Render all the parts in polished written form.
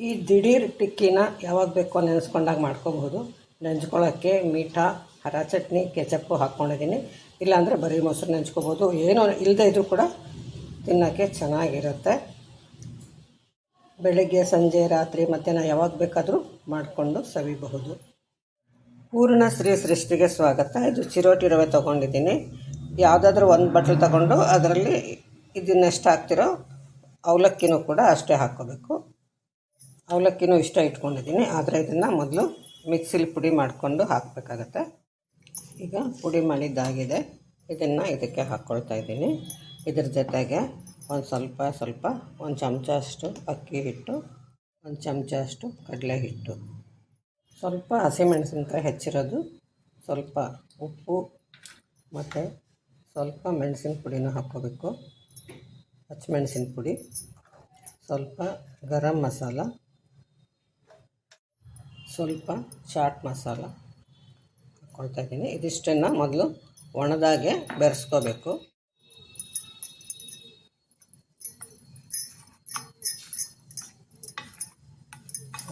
ಈ ದಿಢೀರ್ ಟಿಕ್ಕಿನ ಯಾವಾಗ ಬೇಕೋ ನೆನೆಸ್ಕೊಂಡಾಗ ಮಾಡ್ಕೋಬಹುದು. ನೆಂಚ್ಕೊಳ್ಳೋಕ್ಕೆ ಮೀಠಾ, ಹರ ಚಟ್ನಿ, ಕೆಚಪ್ಪು ಹಾಕ್ಕೊಂಡಿದ್ದೀನಿ. ಇಲ್ಲಾಂದರೆ ಬರೀ ಮೊಸರು ನೆಂಚ್ಕೋಬೋದು. ಏನೋ ಇಲ್ಲದೇ ಇದ್ದರೂ ಕೂಡ ತಿನ್ನೋಕ್ಕೆ ಚೆನ್ನಾಗಿರುತ್ತೆ. ಬೆಳಗ್ಗೆ, ಸಂಜೆ, ರಾತ್ರಿ, ಮಧ್ಯಾಹ್ನ ಯಾವಾಗ ಬೇಕಾದರೂ ಮಾಡಿಕೊಂಡು ಸವಿಬಹುದು. ಪೂರ್ಣ ಶ್ರೀ ಸೃಷ್ಟಿಗೆ ಸ್ವಾಗತ. ಇದು ಚಿರೋಟಿ ರವೆ ತೊಗೊಂಡಿದ್ದೀನಿ. ಯಾವುದಾದ್ರೂ ಒಂದು ಬಟ್ಲು ತಗೊಂಡು ಅದರಲ್ಲಿ ಇದನ್ನೆಷ್ಟು ಹಾಕ್ತಿರೋ ಅವಲಕ್ಕಿನೂ ಕೂಡ ಅಷ್ಟೇ ಹಾಕ್ಕೋಬೇಕು. ಅವಲಕ್ಕಿನೂ ಇಷ್ಟ ಇಟ್ಕೊಂಡಿದ್ದೀನಿ, ಆದರೆ ಇದನ್ನು ಮೊದಲು ಮಿಕ್ಸಿಲಿ ಪುಡಿ ಮಾಡಿಕೊಂಡು ಹಾಕಬೇಕಾಗತ್ತೆ. ಈಗ ಪುಡಿ ಮಾಡಿದ್ದಾಗಿದೆ. ಇದನ್ನು ಇದಕ್ಕೆ ಹಾಕ್ಕೊಳ್ತಾ ಇದ್ದೀನಿ. ಇದ್ರ ಜೊತೆಗೆ ಒಂದು ಸ್ವಲ್ಪ ಒಂದು ಚಮಚ ಅಷ್ಟು ಅಕ್ಕಿ ಹಿಟ್ಟು, ಒಂದು ಚಮಚ ಅಷ್ಟು ಕಡಲೆ ಹಿಟ್ಟು, ಸ್ವಲ್ಪ ಹಸಿಮೆಣಸಿನ್ಕಾಯಿ ಹೆಚ್ಚಿರೋದು, ಸ್ವಲ್ಪ ಉಪ್ಪು ಮತ್ತು ಸ್ವಲ್ಪ ಮೆಣಸಿನ ಪುಡಿನೂ ಹಾಕ್ಕೋಬೇಕು. ಹಸಿಮೆಣಸಿನ ಪುಡಿ, ಸ್ವಲ್ಪ ಗರಂ ಮಸಾಲ, ಸ್ವಲ್ಪ ಚಾಟ್ ಮಸಾಲ ಹಾಕ್ಕೊಳ್ತಾ ಇದ್ದೀನಿ. ಇದಿಷ್ಟನ್ನು ಮೊದಲು ಒಣದಾಗೆ ಬೆರೆಸ್ಕೋಬೇಕು.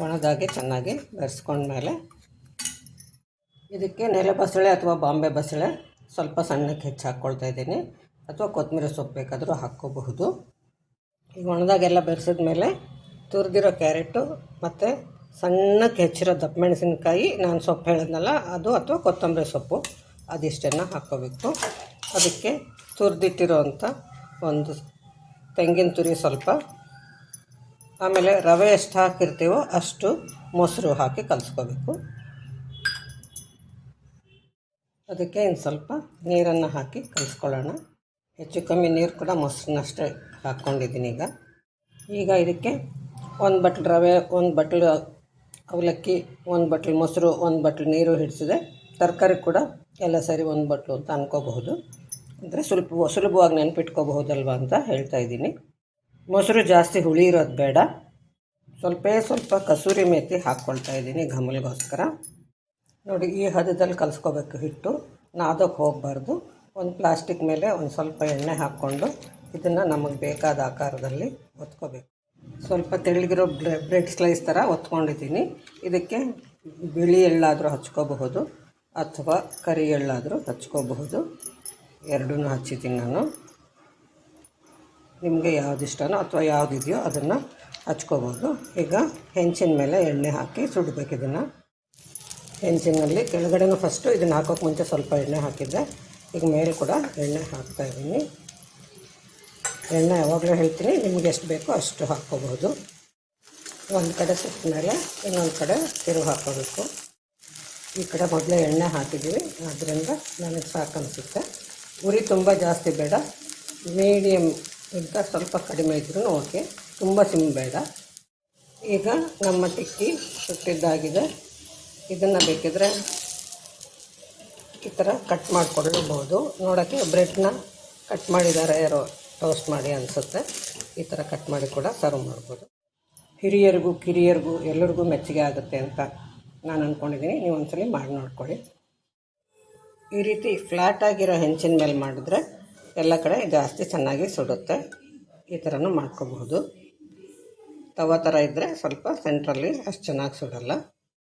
ಒಣದಾಗೆ ಚೆನ್ನಾಗಿ ಬೆರೆಸ್ಕೊಂಡ್ಮೇಲೆ ಇದಕ್ಕೆ ನೆಲ ಬಸಳೆ ಅಥವಾ ಬಾಂಬೆ ಬಸಳೆ ಸ್ವಲ್ಪ ಸಣ್ಣಕ್ಕೆ ಹೆಚ್ಚು ಹಾಕ್ಕೊಳ್ತಾ ಇದ್ದೀನಿ, ಅಥವಾ ಕೊತ್ತಂಬರಿ ಸೊಪ್ಪು ಬೇಕಾದರೂ ಹಾಕ್ಕೋಬಹುದು. ಈಗ ಒಣದಾಗೆಲ್ಲ ಬೆರೆಸಿದ ಮೇಲೆ ತುರಿದಿರೋ ಕ್ಯಾರೆಟು ಮತ್ತು ಸಣ್ಣಕ್ಕೆ ಹೆಚ್ಚಿರೋ ದಪ್ಪ ಮೆಣಸಿನ್ಕಾಯಿ, ನಾನು ಸೊಪ್ಪು ಹೇಳಿದ್ನಲ್ಲ ಅದು, ಅಥವಾ ಕೊತ್ತಂಬರಿ ಸೊಪ್ಪು, ಅದಿಷ್ಟನ್ನು ಹಾಕ್ಕೋಬೇಕು. ಅದಕ್ಕೆ ತುರಿದಿಟ್ಟಿರೋ ಅಂಥ ಒಂದು ತೆಂಗಿನ ತುರಿ ಸ್ವಲ್ಪ, ಆಮೇಲೆ ರವೆ ಎಷ್ಟು ಹಾಕಿರ್ತೀವೋ ಅಷ್ಟು ಮೊಸರು ಹಾಕಿ ಕಲಿಸ್ಕೋಬೇಕು. ಅದಕ್ಕೆ ಇನ್ನು ಸ್ವಲ್ಪ ನೀರನ್ನು ಹಾಕಿ ಕಲಿಸ್ಕೊಳ್ಳೋಣ. ಹೆಚ್ಚು ಕಮ್ಮಿ ನೀರು ಕೂಡ ಮೊಸರನ್ನಷ್ಟೇ ಹಾಕ್ಕೊಂಡಿದ್ದೀನಿ. ಈಗ ಇದಕ್ಕೆ ಒಂದು ಬಟ್ಲು ರವೆ, ಒಂದು ಬಟ್ಲು ಅವಲಕ್ಕಿ, ಒಂದು ಬಟ್ಲು ಮೊಸರು, ಒಂದು ಬಟ್ಲು ನೀರು ಹಿಡಿಸಿದೆ. ತರಕಾರಿ ಕೂಡ ಎಲ್ಲ ಸರಿ ಒಂದು ಬಟ್ಲು ಅಂತ ಅಂದ್ಕೋಬಹುದು. ಅಂದರೆ ಸುಲಭವಾಗಿ ನೆನಪಿಟ್ಕೋಬಹುದಲ್ವ ಅಂತ ಹೇಳ್ತಾ ಇದ್ದೀನಿ. ಮೊಸರು ಜಾಸ್ತಿ ಹುಳಿ ಇರೋದು ಬೇಡ. ಸ್ವಲ್ಪ ಕಸೂರಿ ಮೇಥಿ ಹಾಕ್ಕೊಳ್ತಾ ಇದ್ದೀನಿ ಘಮಲ್ಗೋಸ್ಕರ. ನೋಡಿ, ಈ ಹದದಲ್ಲಿ ಕಲಿಸ್ಕೋಬೇಕು ಹಿಟ್ಟು, ನಾದಕ್ಕೆ ಹೋಗಬಾರ್ದು. ಒಂದು ಪ್ಲಾಸ್ಟಿಕ್ ಮೇಲೆ ಒಂದು ಸ್ವಲ್ಪ ಎಣ್ಣೆ ಹಾಕ್ಕೊಂಡು ಇದನ್ನು ನಮಗೆ ಬೇಕಾದ ಆಕಾರದಲ್ಲಿ ಒತ್ಕೋಬೇಕು. ಸ್ವಲ್ಪ ತೆಳ್ಳಗಿರೋ ಬ್ರೆಡ್ ಸ್ಲೈಸ್ ಥರ ಒತ್ಕೊಂಡಿದ್ದೀನಿ. ಇದಕ್ಕೆ ಬಿಳಿ ಎಳ್ಳಾದರೂ ಹಚ್ಕೋಬಹುದು ಅಥವಾ ಕರಿ ಎಳ್ಳಾದರೂ ಹಚ್ಕೋಬಹುದು. ಎರಡೂ ಹಚ್ಚಿದ್ದೀನಿ ನಾನು. ನಿಮಗೆ ಯಾವ್ದು ಇಷ್ಟನೋ ಅಥವಾ ಯಾವುದಿದೆಯೋ ಅದನ್ನು ಹಚ್ಕೋಬೋದು. ಈಗ ಹೆಂಚಿನ ಮೇಲೆ ಎಣ್ಣೆ ಹಾಕಿ ಸುಡಬೇಕು. ಇದನ್ನು ಹೆಂಚಿನಲ್ಲಿ ಕೆಳಗಡೆನೂ ಫಸ್ಟು ಇದನ್ನು ಹಾಕೋಕ್ಕೆ ಮುಂಚೆ ಸ್ವಲ್ಪ ಎಣ್ಣೆ ಹಾಕಿದ್ದೆ. ಈಗ ಮೇಲೆ ಕೂಡ ಎಣ್ಣೆ ಹಾಕ್ತಾಯಿದ್ದೀನಿ. ಎಣ್ಣೆ ಯಾವಾಗಲೂ ಹೇಳ್ತೀನಿ, ನಿಮಗೆ ಎಷ್ಟು ಬೇಕೋ ಅಷ್ಟು ಹಾಕ್ಕೋಬಹುದು. ಒಂದು ಕಡೆ ಸುಟ್ಟ ಮೇಲೆ ಇನ್ನೊಂದು ಕಡೆ ತಿರುಗಿ ಹಾಕ್ಕೋಬೇಕು. ಈ ಕಡೆ ಮೊದಲೇ ಎಣ್ಣೆ ಹಾಕಿದ್ದೀವಿ, ಆದ್ದರಿಂದ ನನಗೆ ಸಾಕು ಅನಿಸುತ್ತೆ. ಉರಿ ತುಂಬ ಜಾಸ್ತಿ ಬೇಡ, ಮೀಡಿಯಮ್ ಇಂಥ ಸ್ವಲ್ಪ ಕಡಿಮೆ ಇದ್ರೂ ಓಕೆ, ತುಂಬ ಸಿಮ್ ಬೇಡ. ಈಗ ನಮ್ಮ ಟಿಕ್ಕಿ ಸುಟ್ಟಿದ್ದಾಗಿದೆ. ಇದನ್ನು ಬೇಕಿದ್ರೆ ಈ ಥರ ಕಟ್ ಮಾಡಿಕೊಳ್ಳಬಹುದು. ನೋಡೋಕ್ಕೆ ಬ್ರೆಡ್ನ ಕಟ್ ಮಾಡಿದ್ದಾರೆ ಯಾರೋ, ಟೋಸ್ಟ್ ಮಾಡಿ ಅನಿಸುತ್ತೆ. ಈ ಥರ ಕಟ್ ಮಾಡಿ ಕೂಡ ಸರ್ವ್ ಮಾಡ್ಬೋದು. ಹಿರಿಯರಿಗೂ ಕಿರಿಯರಿಗೂ ಎಲ್ಲರಿಗೂ ಮೆಚ್ಚುಗೆ ಆಗುತ್ತೆ ಅಂತ ನಾನು ಅಂದ್ಕೊಂಡಿದ್ದೀನಿ. ನೀವು ಒಂದ್ಸಲ ಮಾಡಿ ನೋಡ್ಕೊಳ್ಳಿ. ಈ ರೀತಿ ಫ್ಲ್ಯಾಟಾಗಿರೋ ಹೆಂಚಿನ ಮೇಲೆ ಮಾಡಿದ್ರೆ ಎಲ್ಲ ಕಡೆ ಜಾಸ್ತಿ ಚೆನ್ನಾಗಿ ಸುಡುತ್ತೆ. ಈ ಥರನೂ ಮಾಡ್ಕೋಬಹುದು. ತವ ಥರ ಇದ್ದರೆ ಸ್ವಲ್ಪ ಸೆಂಟ್ರಲ್ಲಿ ಅಷ್ಟು ಚೆನ್ನಾಗಿ ಸುಡಲ್ಲ.